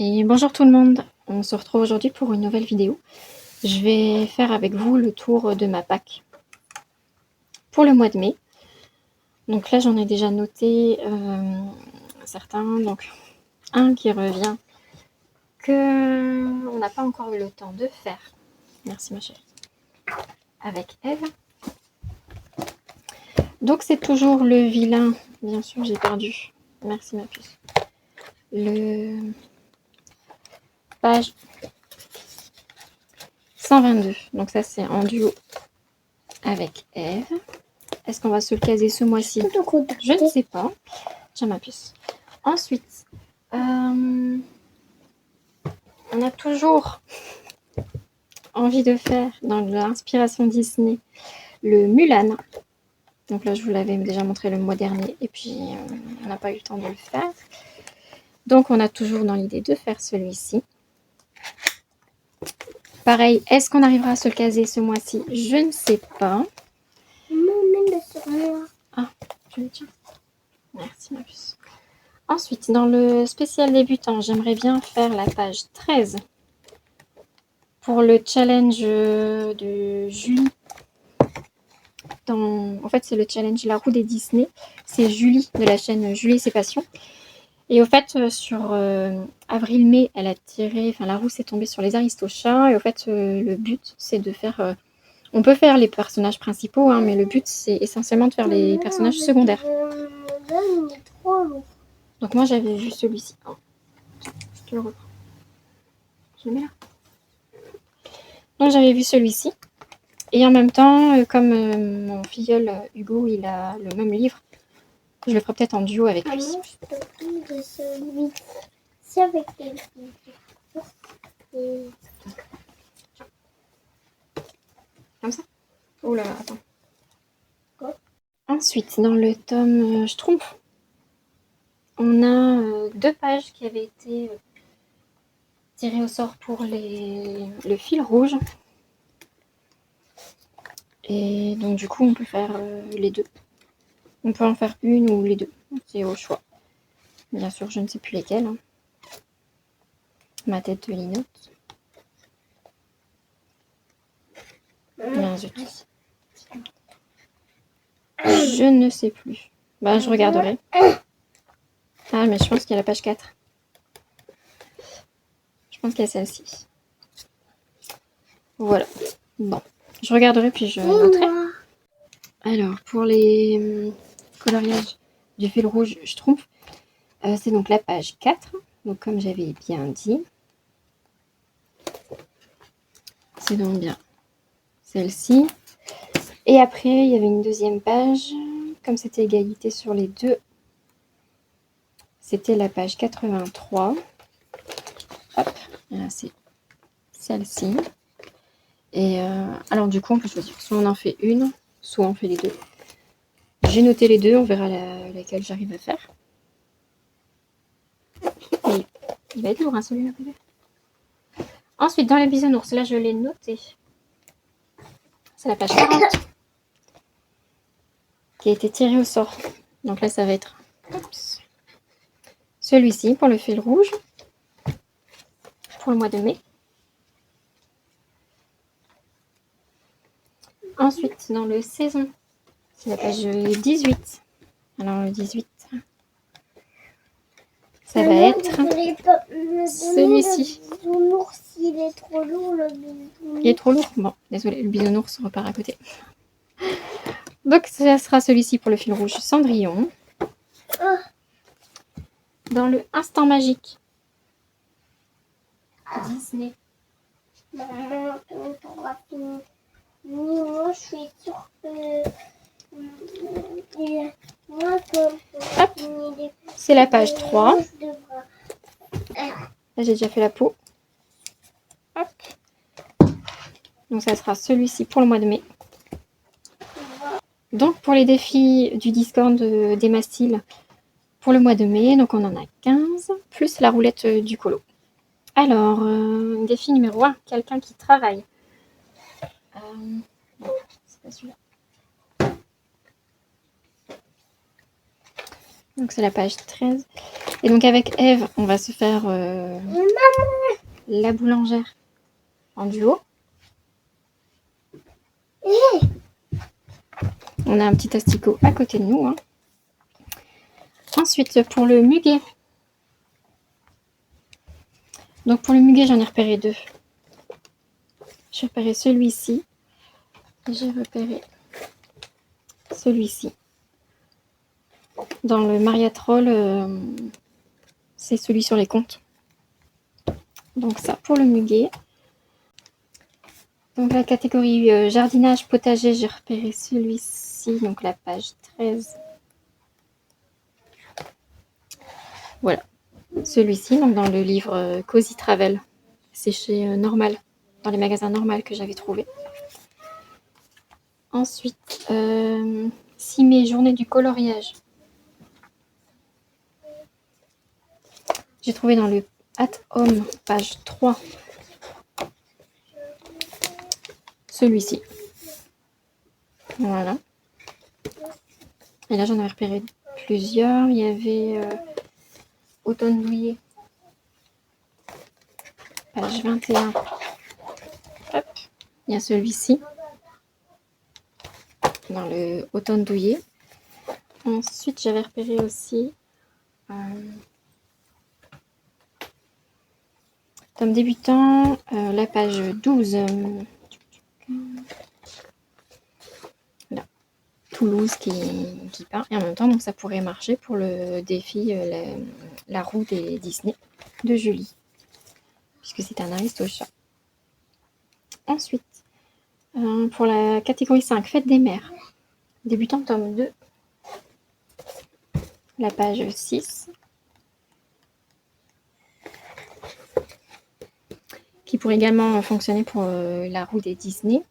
Et bonjour tout le monde, on se retrouve aujourd'hui pour une nouvelle vidéo. Je vais faire avec vous le tour de ma pack pour le mois de mai. Donc là j'en ai déjà noté certains, donc un qui revient que on n'a pas encore eu le temps de faire. Merci ma chérie. Avec Eve. Donc c'est toujours le vilain, bien sûr j'ai perdu. Merci ma puce. Le page 122. Donc ça c'est en duo avec Eve. Est-ce qu'on va se le caser ce mois-ci? Je ne sais pas. Tiens ma puce. Ensuite, on a toujours envie de faire dans l'inspiration Disney le Mulan. Donc là, je vous l'avais déjà montré le mois dernier et puis on n'a pas eu le temps de le faire. Donc on a toujours dans l'idée de faire celui-ci. Pareil, est-ce qu'on arrivera à se le caser ce mois-ci? Je ne sais pas. Ah, je le tiens. Merci ma puce. Ensuite, dans le spécial débutant, j'aimerais bien faire la page 13 pour le challenge de Julie. En fait, c'est le challenge La roue des Disney. C'est Julie de la chaîne Julie et ses passions. Et au fait, sur avril-mai, elle a tiré, enfin la roue s'est tombée sur les Aristochats. Et au fait, le but, c'est de faire... on peut faire les personnages principaux, hein, mais le but, c'est essentiellement de faire les personnages secondaires. Donc moi, j'avais vu celui-ci. Oh, je te le reprends. Je le mets là. Donc j'avais vu celui-ci. Et en même temps, comme mon filleul Hugo, il a le même livre, je le ferai peut-être en duo avec lui. Maman, je te prie de celui-ci avec les filles. Comme ça? Oh là, attends. Quoi? Ensuite, dans le tome Schtroumpf, on a 2 pages qui avaient été tirées au sort pour le fil rouge. Et donc du coup, on peut faire les deux. On peut en faire une ou les deux. C'est au choix. Bien sûr, je ne sais plus lesquelles. Hein. Ma tête de linotte. Bien zut. Je ne sais plus. Bah, je regarderai. Ah, mais je pense qu'il y a la page 4. Je pense qu'il y a celle-ci. Voilà. Bon. Je regarderai puis je noterai. Alors, pour les coloriages du fil rouge Schtroumpf, c'est donc la page 4. Donc, comme j'avais bien dit, c'est donc bien celle-ci. Et après, il y avait une deuxième page. Comme c'était égalité sur les deux, c'était la page 83. Hop, là, c'est celle-ci. Et alors, du coup, on peut choisir. Soit on en fait une, soit on fait les deux. J'ai noté les deux, on verra laquelle j'arrive à faire. Et il va être lourd, hein, celui-là. Ensuite, dans les bisounours, là, je l'ai noté. C'est la page 40 qui a été tirée au sort. Donc là, ça va être celui-ci pour le fil rouge pour le mois de mai. Ensuite, dans le saison, c'est la page 18. Alors, le 18, ça va être celui-ci. Il est trop lourd, le bisounours. Il est trop lourd? Bon, désolé, le bisounours repart à côté. Donc, ça sera celui-ci pour le fil rouge Cendrillon. Dans le instant magique Disney. Maman, on pourra finir. Moi, je suis sûre que... C'est la page 3. Là, j'ai déjà fait la peau. Hop. Donc, ça sera celui-ci pour le mois de mai. Donc, pour les défis du Discord d'Emma Style pour le mois de mai, donc on en a 15, plus la roulette du colo. Alors, défi numéro 1, quelqu'un qui travaille. Non, c'est pas celui-là. Donc c'est la page 13. Et donc avec Eve, on va se faire la boulangère en duo. On a un petit asticot à côté de nous. Hein. Ensuite, pour le muguet. Donc pour le muguet, j'en ai repéré 2. J'ai repéré celui-ci. J'ai repéré celui-ci. Dans le Mariatrol, c'est celui sur les comptes. Donc ça pour le muguet. Donc la catégorie jardinage potager, j'ai repéré celui-ci, donc la page 13. Voilà, celui-ci, donc dans le livre Cozy Travel. C'est chez Normal, dans les magasins Normal que j'avais trouvé. Ensuite, 6 mai, journée du coloriage. J'ai trouvé dans le At Home, page 3. Celui-ci. Voilà. Et là, j'en avais repéré plusieurs. Il y avait Automne douillet. Page 21. Hop. Il y a celui-ci. Dans le Automne douillet. Ensuite, j'avais repéré aussi Tome débutant, la page 12. Là. Toulouse qui part. Et en même temps, donc ça pourrait marcher pour le défi la roue des Disney de Julie. Puisque c'est un aristo-chat. Ensuite, pour la catégorie 5, Fête des mères. Débutant tome 2. La page 6. Qui pourrait également fonctionner pour la roue des Disney.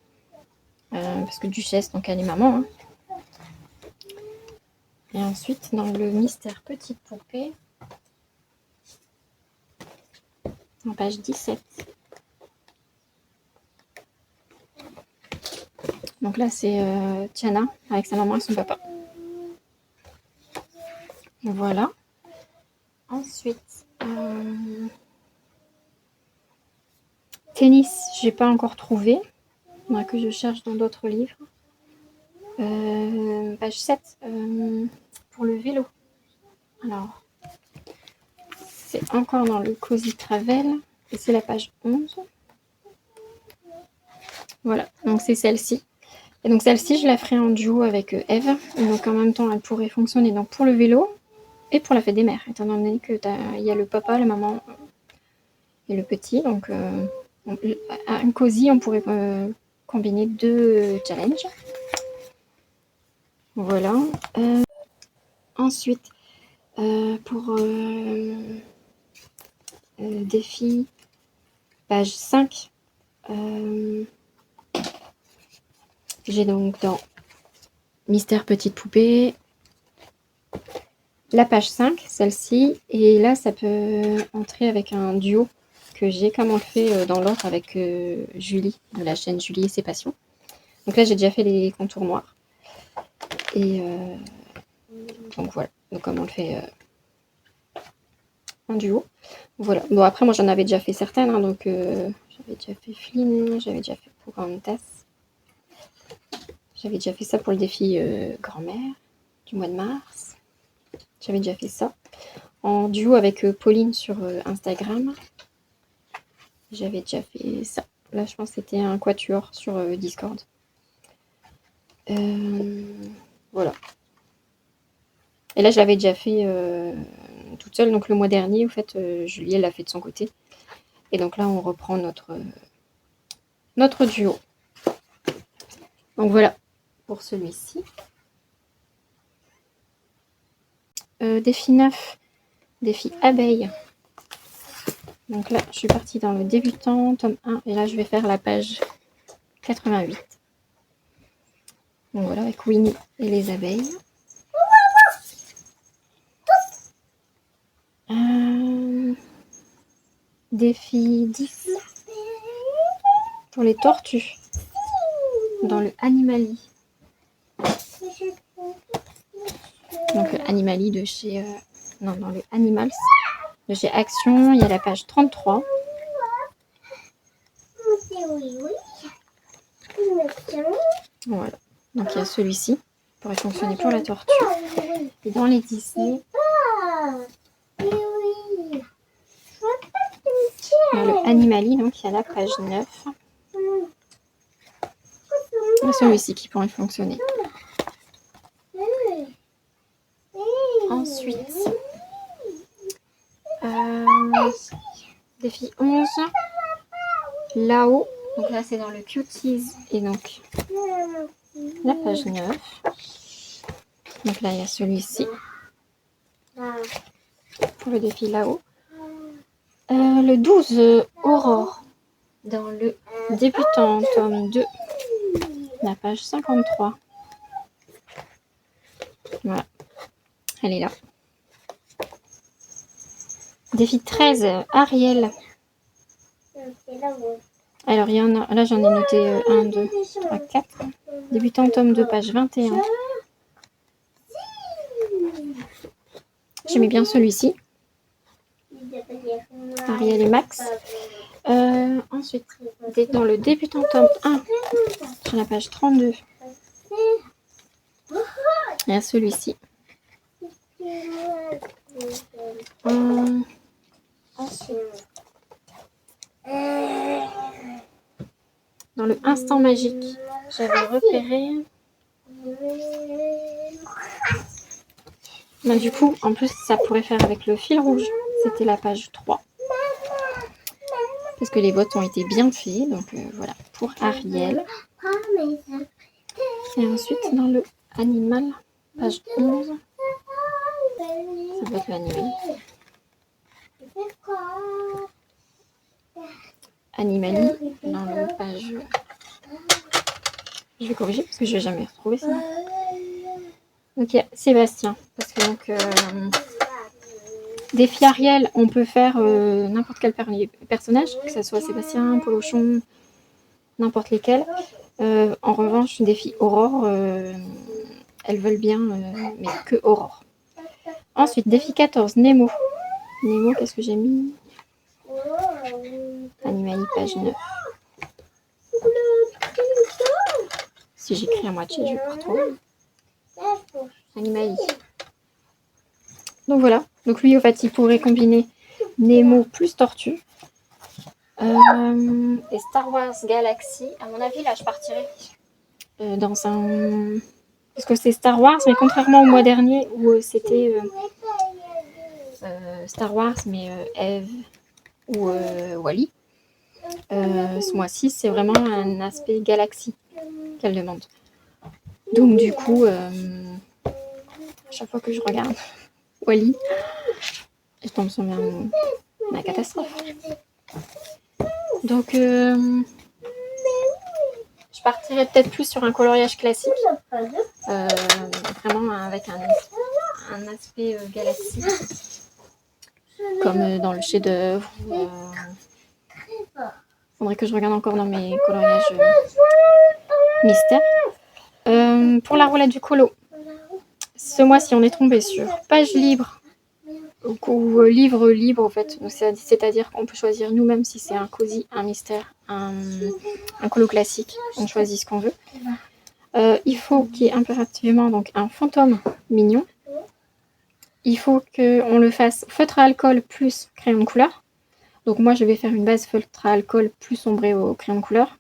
Parce que Duchesse, donc elle est maman. Hein. Et ensuite, dans le mystère Petite Poupée, en page 17. Donc là, c'est Tiana avec sa maman et son papa. Voilà. Ensuite, tennis, j'ai pas encore trouvé. Il faudra que je cherche dans d'autres livres. Page 7, pour le vélo. Alors, c'est encore dans le Cozy Travel. Et c'est la page 11. Voilà, donc c'est celle-ci. Et donc celle-ci, je la ferai en duo avec Eve. Et donc en même temps, elle pourrait fonctionner donc pour le vélo et pour la fête des mères. Étant donné qu'il y a le papa, la maman et le petit. Donc un Cozy, on pourrait combiner 2 challenges. Voilà. Ensuite, pour défi, page 5, j'ai donc dans Mystère Petite Poupée, la page 5, celle-ci, et là ça peut entrer avec un duo que j'ai comme on le fait dans l'autre avec Julie, de la chaîne Julie et ses passions. Donc là j'ai déjà fait les contours noirs. Et donc voilà, donc comme on le fait en duo. Voilà, bon après moi j'en avais déjà fait certaines, hein, donc j'avais déjà fait Flynn, j'avais déjà fait Pocahontas. J'avais déjà fait ça pour le défi grand-mère du mois de mars. J'avais déjà fait ça. En duo avec Pauline sur Instagram. J'avais déjà fait ça. Là, je pense que c'était un quatuor sur Discord. Voilà. Et là, je l'avais déjà fait toute seule. Donc, le mois dernier, en fait, Julie, elle l'a fait de son côté. Et donc là, on reprend notre duo. Donc, voilà pour celui-ci. Défi 9. Défi abeille. Donc là, je suis partie dans le débutant, tome 1. Et là, je vais faire la page 88. Donc voilà, avec Winnie et les abeilles. Défi 10. Pour les tortues. Dans le Animali. Donc Animali de chez... non, dans le Animals de chez Action. Il y a la page 33. Voilà. Donc il y a celui-ci. Il pourrait fonctionner pour la tortue. Et dans les Disney, il y a le Animali, donc il y a la page 9. Et celui-ci qui pourrait fonctionner. Ensuite, défi 11. Là-haut, donc là c'est dans le Cuties et donc la page 9. Donc là il y a celui-ci pour le défi là-haut. Le 12, Aurore, dans le débutant tome 2, la page 53. Voilà, elle est là. Défi 13, Ariel. Alors il y en a, là j'en ai noté 1, 2, 3, 4. Débutant tome 2, page 21. J'aimais bien celui-ci. Ariel et Max. Ensuite, dans le débutant tome 1, sur la page 32, il y a celui-ci. Ensuite, dans le instant magique, j'avais repéré... Ben, du coup, en plus, ça pourrait faire avec le fil rouge. C'était la page 3. Parce que les votes ont été bien faits. Donc voilà, pour Ariel. Et ensuite, dans le animal, page 11. Ça doit être l'animal. Animali, dans le page... Je vais corriger parce que je ne vais jamais retrouver ça. Ok, Sébastien. Parce que donc... défi Ariel, on peut faire n'importe quel personnage, que ce soit Sébastien, Polochon, n'importe lesquels. En revanche, défi Aurore, elles veulent bien, mais que Aurore. Ensuite, défi 14, Nemo. Nemo, qu'est-ce que j'ai mis? Animali, page 9. Si j'écris à moitié, je vais pas retrouver. Animali. Donc voilà. Donc lui, en fait, il pourrait combiner Nemo plus Tortue. Et Star Wars Galaxy. À mon avis, là, je partirais dans un... Parce que c'est Star Wars, mais contrairement au mois dernier où c'était Star Wars, mais Eve ou Wally. Ce mois-ci, c'est vraiment un aspect Galaxy qu'elle demande. Donc du coup, à chaque fois que je regarde Wally, je tombe sur ma catastrophe. Donc, je partirais peut-être plus sur un coloriage classique, vraiment avec un aspect Galaxy, comme dans le chef-d'œuvre. Faudrait que je regarde encore dans mes coloriages mystère. Pour la roulette du colo, ce mois-ci, on est tombé sur page libre ou livre libre en fait. C'est-à-dire qu'on peut choisir nous-mêmes si c'est un cosy, un mystère, un colo classique. On choisit ce qu'on veut. Il faut qu'il y ait impérativement donc un fantôme mignon. Il faut qu'on le fasse feutre à alcool plus crayon de couleur. Donc moi je vais faire une base feutre à alcool plus sombrée au crayon de couleur.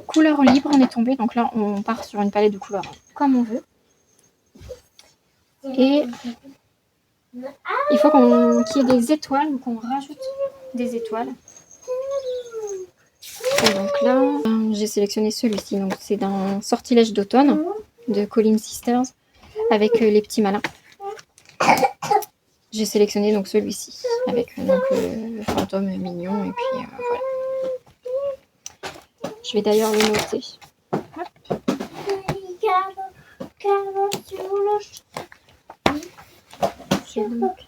Couleur libre, on est tombé. Donc là on part sur une palette de couleurs comme on veut. Et il faut qu'il y ait des étoiles, qu'on rajoute des étoiles. Et donc là, j'ai sélectionné celui-ci. Donc c'est d'un sortilège d'automne de Colin Sisters avec les petits malins. J'ai sélectionné donc celui-ci avec donc, le fantôme mignon et puis voilà. Je vais d'ailleurs le noter. Donc.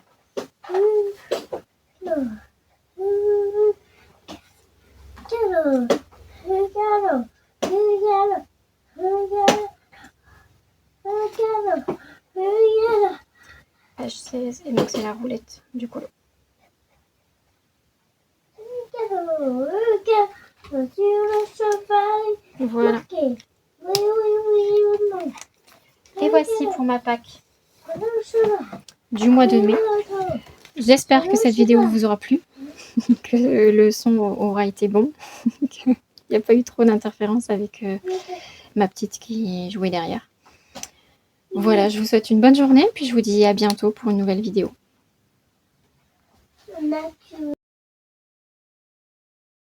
Et donc c'est la roulette du colo. Sur le cheval. Voilà. Oui, oui, oui, non. Et voici pour ma Pâques du mois de mai. J'espère que cette vidéo vous aura plu, que le son aura été bon, qu'il n'y a pas eu trop d'interférences avec ma petite qui jouait derrière. Voilà, je vous souhaite une bonne journée, puis je vous dis à bientôt pour une nouvelle vidéo.